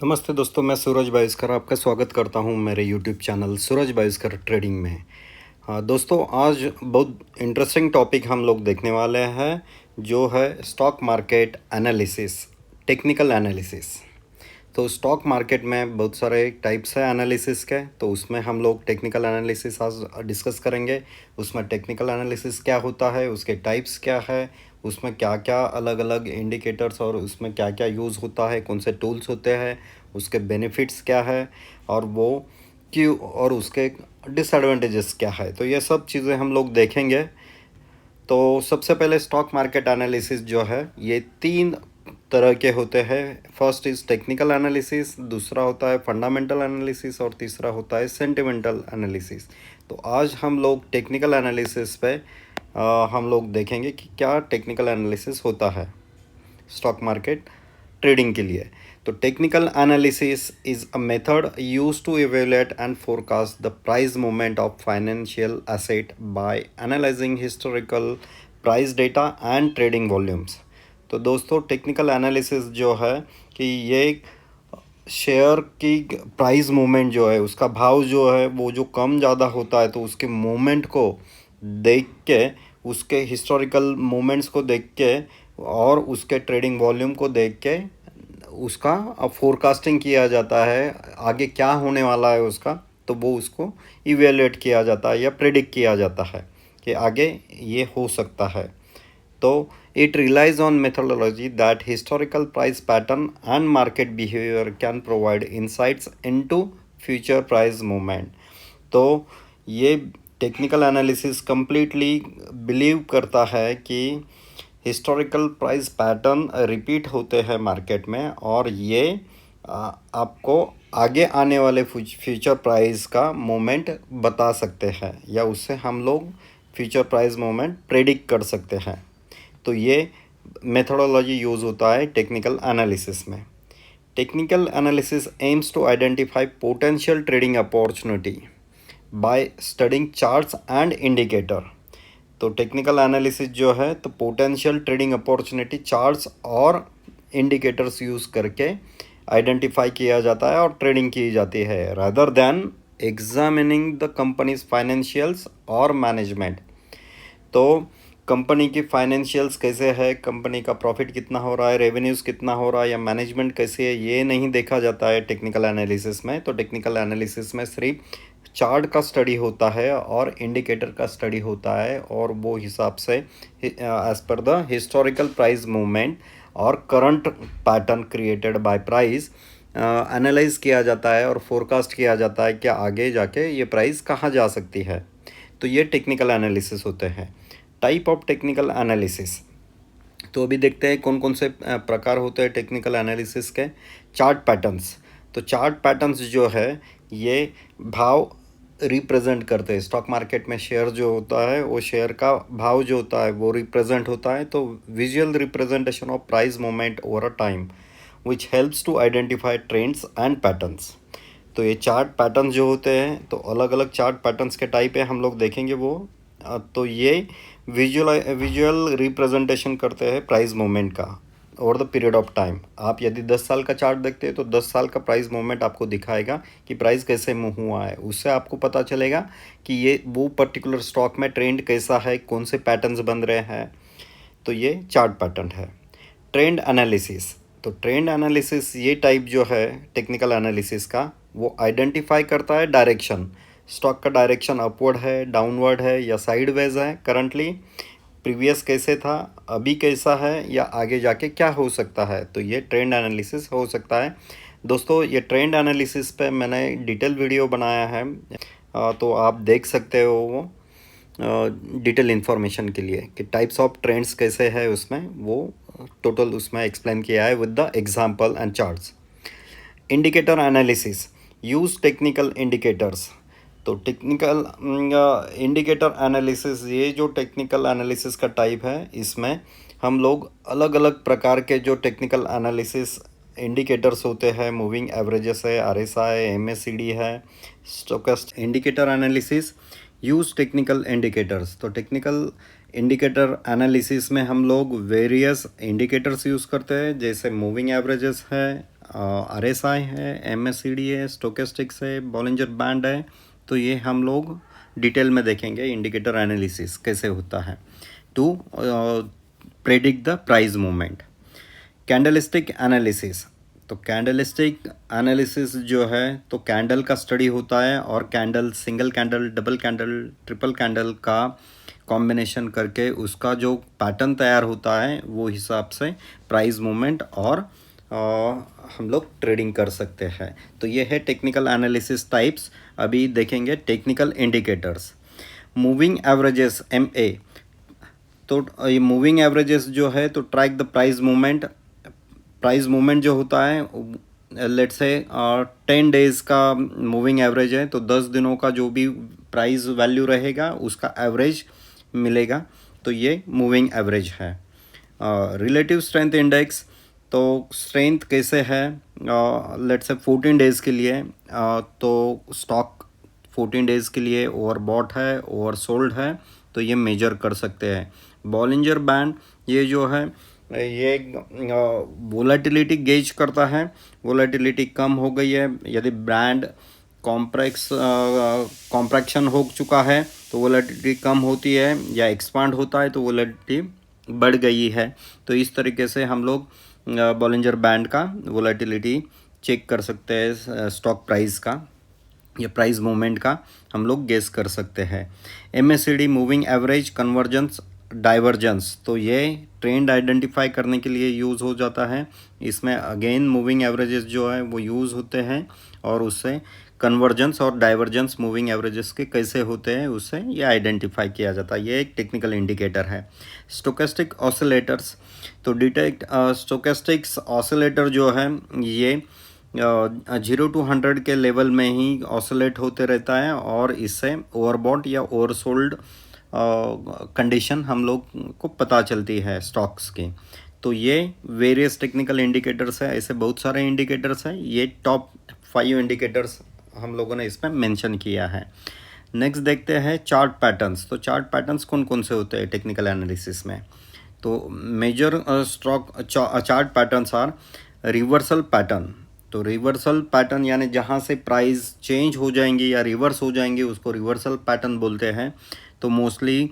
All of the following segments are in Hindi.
नमस्ते दोस्तों, मैं सूरज भास्कर आपका स्वागत करता हूं मेरे यूट्यूब चैनल सूरज भास्कर ट्रेडिंग में। हाँ दोस्तों, आज बहुत इंटरेस्टिंग टॉपिक हम लोग देखने वाले हैं, जो है stock market analysis, technical analysis. तो स्टॉक मार्केट में बहुत सारे टाइप्स है एनालिसिस के, तो उसमें हम लोग टेक्निकल एनालिसिस आज डिस्कस करेंगे। उसमें टेक्निकल एनालिसिस क्या होता है, उसके टाइप्स क्या है, उसमें क्या क्या अलग अलग इंडिकेटर्स और उसमें क्या क्या यूज़ होता है, कौन से टूल्स होते हैं, उसके बेनिफिट्स क्या है और वो क्यों, और उसके डिसएडवांटेजेस क्या है। तो ये सब चीज़ें हम लोग देखेंगे। तो सबसे पहले स्टॉक मार्केट एनालिसिस जो है, ये तीन तरह के होते हैं। फर्स्ट इज़ टेक्निकल एनालिसिस, दूसरा होता है फंडामेंटल एनालिसिस और तीसरा होता है सेंटिमेंटल एनालिसिस। तो आज हम लोग टेक्निकल एनालिसिस पे हम लोग देखेंगे कि क्या टेक्निकल एनालिसिस होता है स्टॉक मार्केट ट्रेडिंग के लिए। तो technical analysis is a method use to evaluate and forecast the price movement of financial asset by analysing historical price data and trading volumes. तो दोस्तों, टेक्निकल एनालिसिस जो है कि ये शेयर की प्राइस मूवमेंट जो है, उसका भाव जो है वो जो कम ज़्यादा होता है, तो उसके मूवमेंट को देख के, उसके हिस्टोरिकल मूवमेंट्स को देख के और उसके ट्रेडिंग वॉल्यूम को देख के उसका फोरकास्टिंग किया जाता है, आगे क्या होने वाला है उसका। तो वो उसको इवेलुएट किया जाता है या प्रेडिक्ट किया जाता है कि आगे ये हो सकता है। तो it relies on methodology that historical price pattern and market behavior can provide insights into future price movement। तो ये टेक्निकल एनालिसिस कंप्लीटली बिलीव करता है कि हिस्टोरिकल प्राइस पैटर्न रिपीट होते हैं मार्केट में, और ये आपको आगे आने वाले फ्यूचर प्राइस का मोमेंट बता सकते हैं, या उससे हम लोग फ्यूचर प्राइस मोमेंट प्रेडिक्ट कर सकते हैं। तो ये मेथोडोलॉजी यूज़ होता है टेक्निकल एनालिसिस में। Technical analysis aims to identify potential trading opportunity by studying charts and indicator. तो टेक्निकल एनालिसिस जो है, तो पोटेंशियल ट्रेडिंग अपॉर्चुनिटी चार्ट्स और इंडिकेटर्स यूज़ करके आइडेंटिफाई किया जाता है और ट्रेडिंग की जाती है, rather than examining the company's financials और मैनेजमेंट। तो कंपनी की फाइनेंशियल्स कैसे है, कंपनी का प्रॉफिट कितना हो रहा है, रेवेन्यूज़ कितना हो रहा है, या मैनेजमेंट कैसे है, ये नहीं देखा जाता है टेक्निकल एनालिसिस में। तो टेक्निकल एनालिसिस में सिर्फ चार्ट का स्टडी होता है और इंडिकेटर का स्टडी होता है, और वो हिसाब से as per the historical price movement और current pattern created by price analyse किया जाता है और फोरकास्ट किया जाता है कि आगे जाके ये प्राइस कहाँ जा सकती है। तो ये टेक्निकल एनालिसिस होते हैं। टाइप ऑफ टेक्निकल एनालिसिस, तो अभी देखते हैं कौन कौन से प्रकार होते हैं टेक्निकल एनालिसिस के। चार्ट पैटर्न्स, तो चार्ट पैटर्न्स जो है, ये भाव रिप्रेजेंट करते हैं। स्टॉक मार्केट में शेयर जो होता है, वो शेयर का भाव जो होता है वो रिप्रेजेंट होता है। तो visual representation of price movement over a time which helps to identify trends and patterns. तो ये चार्ट पैटर्न्स जो होते हैं, तो अलग अलग चार्ट पैटर्न्स के टाइप है, हम लोग देखेंगे वो। तो ये विजुअल रिप्रेजेंटेशन करते हैं प्राइस मूवमेंट का over the period of time. आप यदि 10 साल का चार्ट देखते हैं, तो 10 साल का प्राइस मूवमेंट आपको दिखाएगा कि प्राइस कैसे मूव हुआ है। उससे आपको पता चलेगा कि ये वो पर्टिकुलर स्टॉक में ट्रेंड कैसा है, कौन से पैटर्न्स बन रहे हैं। तो ये चार्ट पैटर्न है। ट्रेंड एनालिसिस, तो ट्रेंड एनालिसिस ये टाइप जो है टेक्निकल एनालिसिस का, वो आइडेंटिफाई करता है डायरेक्शन। स्टॉक का डायरेक्शन अपवर्ड है, डाउनवर्ड है, या साइडवेज है करंटली, प्रीवियस कैसे था, अभी कैसा है, या आगे जाके क्या हो सकता है। तो ये ट्रेंड एनालिसिस हो सकता है। दोस्तों, ये ट्रेंड एनालिसिस पे मैंने डिटेल वीडियो बनाया है, तो आप देख सकते हो वो डिटेल इन्फॉर्मेशन के लिए कि टाइप्स ऑफ ट्रेंड्स कैसे है, उसमें वो टोटल उसमें एक्सप्लेन किया है with the example and charts. Indicator analysis, use technical indicators. तो टेक्निकल इंडिकेटर एनालिसिस, ये जो टेक्निकल एनालिसिस का टाइप है, इसमें हम लोग अलग अलग प्रकार के जो टेक्निकल एनालिसिस इंडिकेटर्स होते हैं, मूविंग एवरेजेस है, आरएसआई, एमएसीडी है, stochastic indicator analysis, use technical indicators. तो टेक्निकल इंडिकेटर एनालिसिस में हम लोग वेरियस इंडिकेटर्स यूज़ करते हैं, जैसे मूविंग एवरेजेस है, RSI है, MACD है, स्टोकेस्टिक्स है, बॉलिंजर बैंड है। तो ये हम लोग डिटेल में देखेंगे इंडिकेटर एनालिसिस कैसे होता है to predict the price movement. Candlestick analysis, तो कैंडलस्टिक एनालिसिस जो है तो कैंडल का स्टडी होता है और candle, single candle, double candle, triple candle का कॉम्बिनेशन करके उसका जो पैटर्न तैयार होता है वो हिसाब से प्राइस मूवमेंट और हम लोग ट्रेडिंग कर सकते हैं। तो ये है टेक्निकल एनालिसिस टाइप्स। अभी देखेंगे technical indicators. Moving averages MA, तो ये मूविंग एवरेजेस जो है तो track the price movement. Price movement जो होता है लेट्स से 10 डेज़ का मूविंग एवरेज है तो 10 दिनों का जो भी प्राइस वैल्यू रहेगा उसका एवरेज मिलेगा, तो ये मूविंग एवरेज है। रिलेटिव स्ट्रेंथ इंडेक्स, तो स्ट्रेंथ कैसे है लेट्स से 14 डेज़ के लिए, तो स्टॉक 14 डेज़ के लिए ओवरबॉट है, ओवरसोल्ड है, तो ये मेजर कर सकते हैं। बॉलिंजर बैंड ये जो है ये वोलेटिलिटी गेज करता है। वोलेटिलिटी कम हो गई है, यदि ब्रांड कॉम्प्रेक्शन हो चुका है तो वोलेटिलिटी कम होती है, या एक्सपांड होता है तो वोलेटिलिटी बढ़ गई है। तो इस तरीके से हम लोग बॉलिंजर बैंड का वोलेटिलिटी चेक कर सकते हैं, स्टॉक प्राइस का या प्राइस मूवमेंट का हम लोग गेस कर सकते हैं। MACD moving average convergence divergence, तो ये ट्रेंड आइडेंटिफाई करने के लिए यूज़ हो जाता है। इसमें अगेन मूविंग एवरेजेस जो है वो यूज़ होते हैं और उससे कन्वर्जेंस और डाइवर्जेंस मूविंग एवरेजेस के कैसे होते हैं उससे ये आइडेंटिफाई किया जाता है। ये एक टेक्निकल इंडिकेटर है। स्टोकेस्टिक ऑसिलेटर्स, तो डिटेक्ट स्टोकेस्टिक्स ऑसिलेटर जो है ये 0 to 100 के लेवल में ही ऑसिलेट होते रहता है और इससे ओवरबॉट या ओवरसोल्ड कंडीशन हम लोग को पता चलती है स्टॉक्स की। तो ये वेरियस टेक्निकल इंडिकेटर्स है, ऐसे बहुत सारे इंडिकेटर्स हैं। ये टॉप 5 इंडिकेटर्स हम लोगों ने इसमें मेंशन किया है। नेक्स्ट देखते हैं चार्ट पैटर्न्स। तो चार्ट पैटर्न्स कौन कौन से होते हैं टेक्निकल एनालिसिस में? तो major stock chart patterns are reversal pattern. तो रिवर्सल पैटर्न यानी जहाँ से प्राइस चेंज हो जाएंगे या रिवर्स हो जाएंगे उसको रिवर्सल पैटर्न बोलते हैं। तो मोस्टली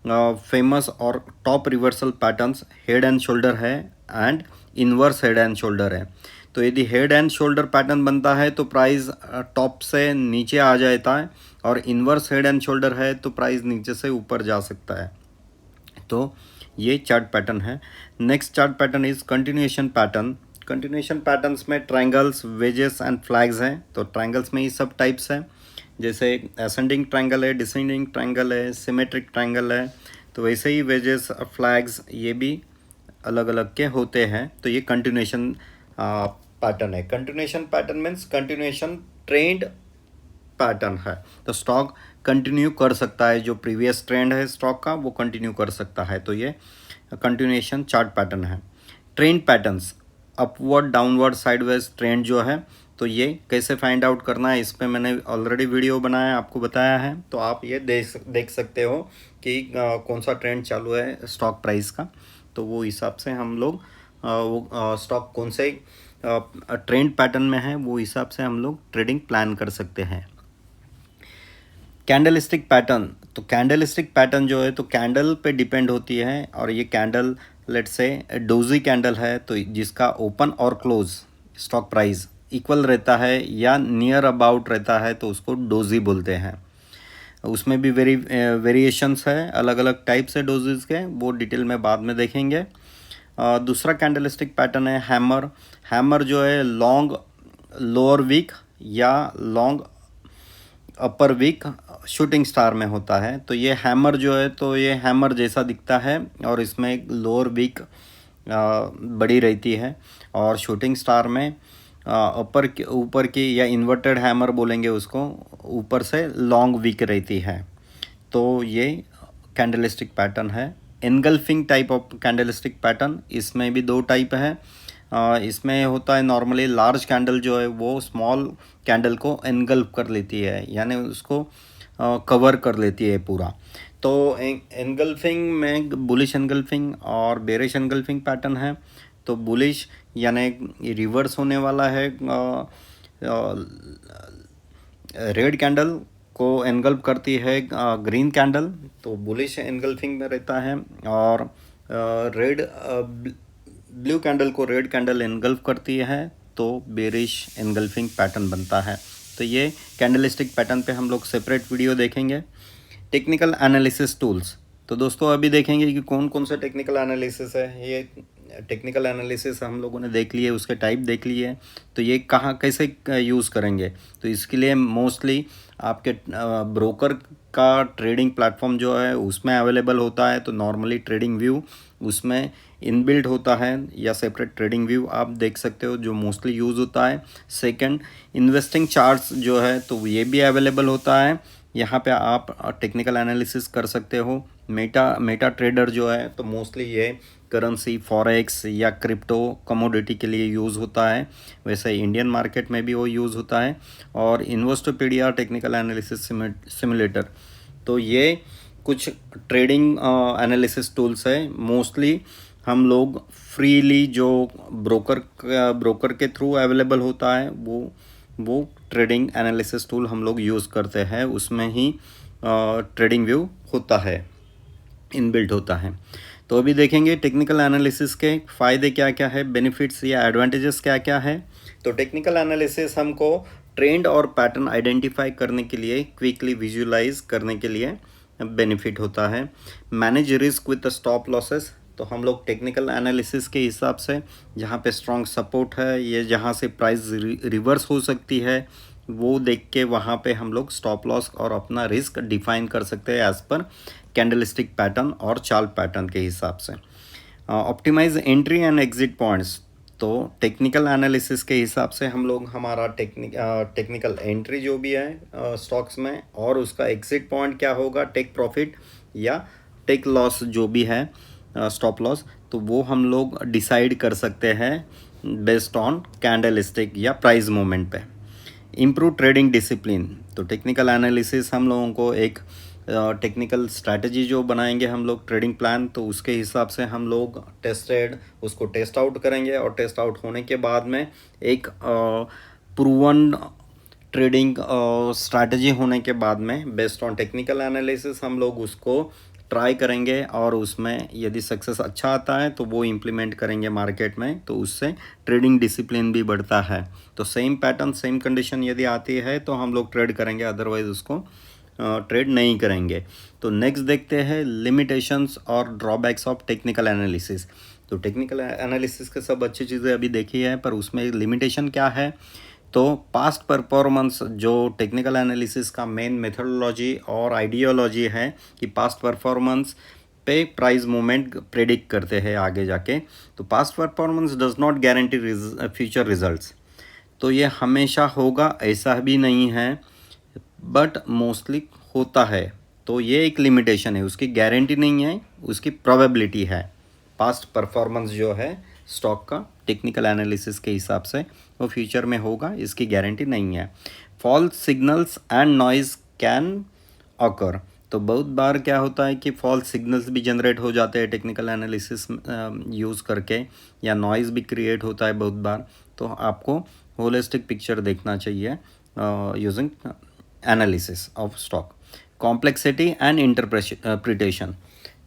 फेमस और top reversal patterns head and shoulder है and inverse head and shoulder है। तो यदि हेड एंड शोल्डर पैटर्न बनता है तो प्राइस टॉप से नीचे आ जाता है, और इन्वर्स हेड एंड शोल्डर है तो प्राइस नीचे से ऊपर जा सकता है। तो ये चार्ट पैटर्न है। Next chart pattern is continuation pattern. Continuation patterns में ट्रायंगल्स, वेजेस एंड फ्लैग्स हैं। तो ट्रायंगल्स में ही सब टाइप्स हैं, जैसे असेंडिंग ट्रायंगल है, डिसेंडिंग ट्रायंगल है, सिमेट्रिक ट्रायंगल है। तो वैसे ही वेजेस, फ्लैग्स ये भी अलग अलग के होते हैं। तो ये कंटिन्यूएशन पैटर्न है। Continuation pattern means continuation trend pattern है। तो स्टॉक कंटिन्यू कर सकता है, जो प्रीवियस ट्रेंड है स्टॉक का वो कंटिन्यू कर सकता है। तो ये कंटिन्यूएशन चार्ट पैटर्न है। Trend patterns, upward, downward, sideways trend जो है तो ये कैसे फाइंड आउट करना है, इस पर मैंने ऑलरेडी वीडियो बनाया, आपको बताया है। तो आप ये देख सकते हो कि कौन सा ट्रेंड चालू है स्टॉक प्राइस का। तो वो हिसाब से हम लोग वो स्टॉक कौन से ट्रेंड पैटर्न में है वो हिसाब से हम लोग ट्रेडिंग प्लान कर सकते हैं। कैंडलस्टिक पैटर्न, तो कैंडलस्टिक पैटर्न जो है तो कैंडल पे डिपेंड होती है, और ये candle let's say doji candle है तो जिसका ओपन और क्लोज स्टॉक प्राइस इक्वल रहता है या नियर अबाउट रहता है तो उसको डोजी बोलते हैं। उसमें भी वेरिएशंस है, अलग अलग टाइप्स है डोजेस के, वो डिटेल में बाद में देखेंगे। दूसरा कैंडलस्टिक पैटर्न है हैमर। हैमर जो है लॉन्ग लोअर वीक या लॉन्ग अपर वीक शूटिंग स्टार में होता है। तो ये हैमर जो है तो ये हैमर जैसा दिखता है और इसमें एक लोअर वीक बड़ी रहती है, और शूटिंग स्टार में अपर के ऊपर की या इन्वर्टेड हैमर बोलेंगे उसको, ऊपर से लॉन्ग वीक रहती है। तो ये कैंडलस्टिक पैटर्न है। Engulfing type of candlestick pattern, इसमें भी 2 टाइप है। इसमें होता है नॉर्मली लार्ज कैंडल जो है वो स्मॉल कैंडल को एनगल्फ कर लेती है, यानी उसको कवर कर लेती है पूरा। तो एनगल्फिंग में बुलिश एनगल्फिंग और बेरिश एनगल्फिंग पैटर्न है। तो बुलिश यानी रिवर्स होने वाला है। रेड कैंडल को एनगल्फ करती है ग्रीन कैंडल, तो बुलिश एनगल्फिंग में रहता है। और रेड ब्लू कैंडल को रेड कैंडल एनगल्फ करती है तो बेरिश एनगल्फिंग पैटर्न बनता है। तो ये कैंडलिस्टिक पैटर्न पे हम लोग सेपरेट वीडियो देखेंगे। टेक्निकल एनालिसिस टूल्स, तो दोस्तों अभी देखेंगे कि कौन कौन सा टेक्निकल एनालिसिस है। ये टेक्निकल एनालिसिस हम लोगों ने देख लिए, उसके टाइप देख लिए, तो ये कहाँ कैसे यूज़ करेंगे। तो इसके लिए मोस्टली आपके ब्रोकर का ट्रेडिंग प्लेटफॉर्म जो है उसमें अवेलेबल होता है। तो नॉर्मली ट्रेडिंग व्यू उसमें इनबिल्ट होता है, या सेपरेट ट्रेडिंग व्यू आप देख सकते हो जो मोस्टली यूज़ होता है। सेकंड, इन्वेस्टिंग चार्ट्स जो है तो ये भी अवेलेबल होता है। यहाँ पे आप टेक्निकल एनालिसिस कर सकते हो। मेटा ट्रेडर जो है तो मोस्टली ये करेंसी, फॉरेक्स या क्रिप्टो कमोडिटी के लिए यूज़ होता है। वैसे इंडियन मार्केट में भी वो यूज़ होता है। और इन्वेस्टोपीडिया टेक्निकल एनालिसिस सिमुलेटर, तो ये कुछ ट्रेडिंग एनालिसिस टूल्स है। मोस्टली हम लोग फ्रीली जो ब्रोकर के थ्रू अवेलेबल होता है वो ट्रेडिंग एनालिसिस टूल हम लोग यूज़ करते हैं। उसमें ही ट्रेडिंग व्यू होता है, इनबिल्ट होता है। तो अभी देखेंगे टेक्निकल एनालिसिस के फ़ायदे क्या क्या है, बेनिफिट्स या एडवांटेजेस क्या क्या है। तो टेक्निकल एनालिसिस हमको ट्रेंड और पैटर्न आइडेंटिफाई करने के लिए, क्विकली विजुलाइज करने के लिए बेनिफिट होता है। Manage risk with stop losses, तो हम लोग टेक्निकल एनालिसिस के हिसाब से जहाँ पे स्ट्रॉन्ग सपोर्ट है, ये जहाँ से प्राइस रिवर्स हो सकती है, वो देख के वहाँ पे हम लोग स्टॉप लॉस और अपना रिस्क डिफाइन कर सकते हैं एज पर कैंडलस्टिक पैटर्न और चार्ट पैटर्न के हिसाब से। Optimise entry and exit points, तो टेक्निकल एनालिसिस के हिसाब से हम लोग हमारा टेक्निकल एंट्री जो भी है स्टॉक्स में, और उसका एग्जिट पॉइंट क्या होगा, टेक प्रॉफिट या टेक लॉस जो भी है, स्टॉप लॉस, तो वो हम लोग डिसाइड कर सकते हैं बेस्ड ऑन कैंडलस्टिक या प्राइस मूवमेंट पे। इम्प्रूव ट्रेडिंग डिसिप्लिन, तो टेक्निकल एनालिसिस हम लोगों को एक टेक्निकल स्ट्रैटेजी जो बनाएंगे हम लोग ट्रेडिंग प्लान, तो उसके हिसाब से हम लोग उसको टेस्ट आउट करेंगे। और टेस्ट आउट होने के बाद में एक प्रूवन ट्रेडिंग स्ट्रैटेजी होने के बाद में बेस्ड ऑन टेक्निकल एनालिसिस हम लोग उसको ट्राई करेंगे, और उसमें यदि सक्सेस अच्छा आता है तो वो इम्प्लीमेंट करेंगे मार्केट में, तो उससे ट्रेडिंग डिसिप्लिन भी बढ़ता है। तो सेम पैटर्न सेम कंडीशन यदि आती है तो हम लोग ट्रेड करेंगे, अदरवाइज उसको ट्रेड नहीं करेंगे। तो नेक्स्ट देखते हैं लिमिटेशंस और ड्रॉबैक्स ऑफ टेक्निकल एनालिसिस। तो टेक्निकल एनालिसिस के सब अच्छी चीज़ें अभी देखी है, पर उसमें लिमिटेशन क्या है। तो पास्ट परफॉर्मेंस, जो टेक्निकल एनालिसिस का मेन मेथडोलॉजी और आइडियोलॉजी है कि पास्ट परफॉर्मेंस पे प्राइस मूवमेंट प्रेडिक्ट करते हैं आगे जाके। तो past performance does not guarantee future results, तो ये हमेशा होगा ऐसा भी नहीं है, बट मोस्टली होता है। तो ये एक लिमिटेशन है, उसकी गारंटी नहीं है, उसकी प्रोबेबिलिटी है। पास्ट परफॉर्मेंस जो है स्टॉक का टेक्निकल एनालिसिस के हिसाब से वो फ्यूचर में होगा, इसकी गारंटी नहीं है। False signals and noise can occur, तो बहुत बार क्या होता है कि फॉल्स सिग्नल्स भी जनरेट हो जाते हैं टेक्निकल एनालिसिस यूज़ करके, या नॉइज़ भी क्रिएट होता है बहुत बार। तो आपको होलिस्टिक पिक्चर देखना चाहिए using analysis of stock. Complexity and interpretation,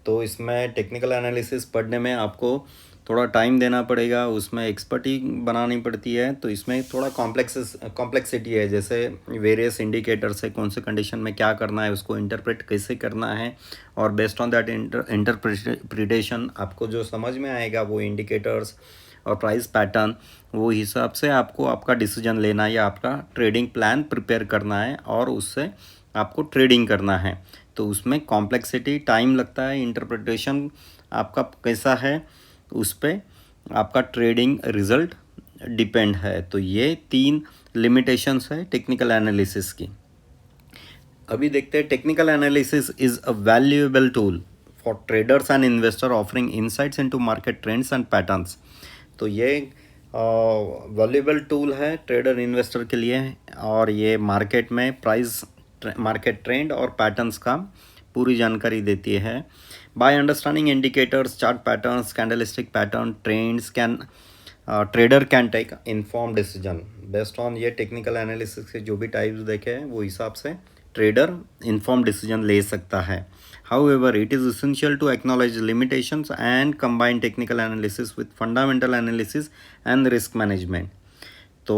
तो इसमें टेक्निकल एनालिसिस पढ़ने में आपको थोड़ा टाइम देना पड़ेगा, उसमें एक्सपर्टी बनानी पड़ती है। तो इसमें थोड़ा कॉम्प्लेक्सिटी है, जैसे वेरियस इंडिकेटर्स है, कौन से कंडीशन में क्या करना है, उसको इंटरप्रेट कैसे करना है, और बेस्ड ऑन दैट इंटरप्रिटेशन आपको जो समझ में आएगा वो इंडिकेटर्स और प्राइस पैटर्न, वो हिसाब से आपको आपका डिसीजन लेना है या आपका ट्रेडिंग प्लान प्रिपेयर करना है, और उससे आपको ट्रेडिंग करना है। तो उसमें कॉम्प्लेक्सिटी टाइम लगता है, इंटरप्रिटेशन आपका कैसा है उस पर आपका ट्रेडिंग रिजल्ट डिपेंड है। तो ये 3 लिमिटेशंस है टेक्निकल एनालिसिस की। अभी देखते हैं technical analysis is a valuable tool for traders and investor offering insights into market trends and patterns. तो ये वैल्यूएबल टूल है ट्रेडर इन्वेस्टर के लिए, और ये मार्केट में मार्केट ट्रेंड और पैटर्न्स का पूरी जानकारी देती है। By understanding indicators, chart patterns, candlestick pattern, trends can trader can take inform decision based on ये टेक्निकल एनालिसिस के जो भी टाइप्स देखे हैं वो हिसाब से ट्रेडर इन्फॉर्म डिसीजन ले सकता है. However, it is essential to acknowledge limitations and combine technical analysis with fundamental analysis and risk management. तो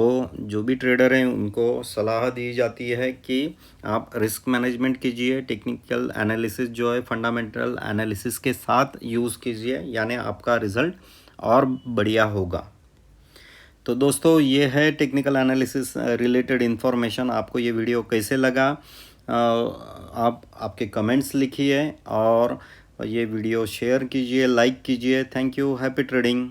जो भी ट्रेडर हैं उनको सलाह दी जाती है कि आप रिस्क मैनेजमेंट कीजिए, टेक्निकल एनालिसिस जो है फंडामेंटल एनालिसिस के साथ यूज़ कीजिए, यानी आपका रिज़ल्ट और बढ़िया होगा. तो दोस्तों ये है टेक्निकल एनालिसिस रिलेटेड इन्फॉर्मेशन. आपको ये वीडियो कैसे लगा आप आपके कमेंट्स लिखिए और ये वीडियो शेयर कीजिए, लाइक कीजिए. Thank you. Happy trading.